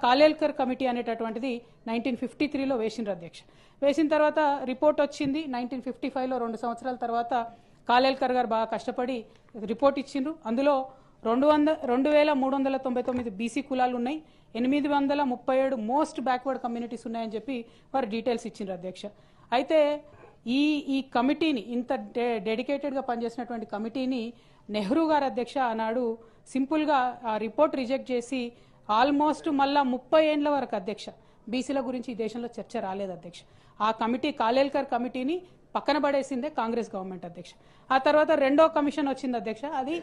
Kalelkar committee అనేటటువంటిది 1953లో వేసిండ్రు అధ్యక్ష. వేసిన తర్వాత రిపోర్ట్ వచ్చింది 1955లో, 2 సంవత్సరాల తర్వాత కాలేల్కర్ గారు బాగా కష్టపడి రిపోర్ట్ ఇచ్చిండ్రు. అందులో 2399 బీసీ కులాలు ఉన్నాయి, 837 మోస్ట్ బ్యాక్వర్డ్ కమ్యూనిటీస్ ఉన్నాయని చెప్పి వారు డీటెయిల్స్ ఇచ్చిండ్రు అధ్యక్ష. అయితే ఈ కమిటీని, ఇంత డెడికేటెడ్గా పనిచేసినటువంటి కమిటీని నెహ్రూ గారు అధ్యక్ష ఆనాడు సింపుల్గా ఆ రిపోర్ట్ రిజెక్ట్ చేసి ఆల్మోస్ట్ మళ్ళా 30 ఏండ్ల వరకు అధ్యక్ష బీసీల గురించి ఈ దేశంలో చర్చ రాలేదు అధ్యక్ష. ఆ కమిటీ, కాలేల్కర్ కమిటీని పక్కన పడేసిందే కాంగ్రెస్ గవర్నమెంట్ అధ్యక్ష. ఆ తర్వాత రెండో కమిషన్ వచ్చింది అధ్యక్ష, అది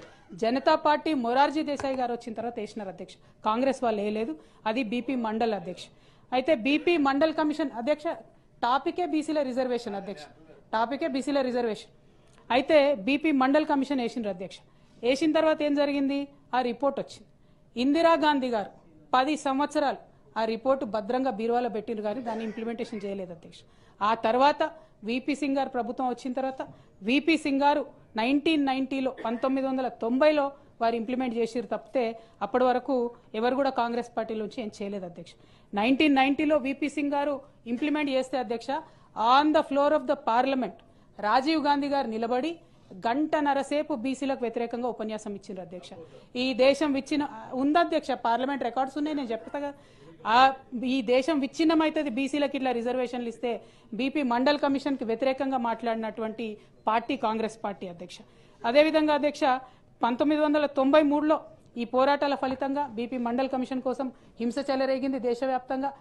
జనతా పార్టీ మొరార్జీ దేశాయ్ గారు వచ్చిన తర్వాత వేసినారు అధ్యక్ష, కాంగ్రెస్ వాళ్ళు వేయలేదు. అది బీపీ మండల్ అధ్యక్ష. అయితే బీపీ మండల్ కమిషన్ అధ్యక్ష టాపికే బీసీల రిజర్వేషన్ అధ్యక్ష, టాపికే బీసీల రిజర్వేషన్. అయితే బీపీ మండల్ కమిషన్ వేసిండ్రు అధ్యక్ష. వేసిన తర్వాత ఏం జరిగింది, ఆ రిపోర్ట్ వచ్చింది. ఇందిరాగాంధీ గారు 10 సంవత్సరాలు ఆ రిపోర్టు భద్రంగా బీరువాలో పెట్టిండ్రు, కానీ దాన్ని ఇంప్లిమెంటేషన్ చేయలేదు అధ్యక్ష. ఆ తర్వాత విపి సింగ్ గారు ప్రభుత్వం వచ్చిన తర్వాత విపి సింగ్ గారు 1990లో 1990లో వారు ఇంప్లిమెంట్ చేసిరు తప్పితే అప్పటి వరకు ఎవరు కూడా కాంగ్రెస్ పార్టీ నుంచి ఏం చేయలేదు అధ్యక్ష. 1990లో విపి సింగ్ గారు ఇంప్లిమెంట్ చేస్తే అధ్యక్ష, on the floor of the parliament Rajiv Gandhi గారు నిలబడి గంటన్నరసేపు బీసీలకు వ్యతిరేకంగా ఉపన్యాసం ఇచ్చిండ్రు అధ్యక్ష. ఈ దేశం ఉంది అధ్యక్ష, పార్లమెంట్ రికార్డ్స్ ఉన్నాయి, నేను చెప్తా. ఈ దేశం విచ్ఛిన్నమైతుంది బీసీలకు ఇట్లా రిజర్వేషన్లు ఇస్తే. బీపీ మండల్ కమిషన్కి వ్యతిరేకంగా మాట్లాడినటువంటి పార్టీ కాంగ్రెస్ పార్టీ అధ్యక్ష. అదేవిధంగా అధ్యక్ష 1993లో ఈ పోరాటాల ఫలితంగా బీపీ మండల్ కమిషన్ కోసం హింస చెలరేగింది దేశవ్యాప్తంగా.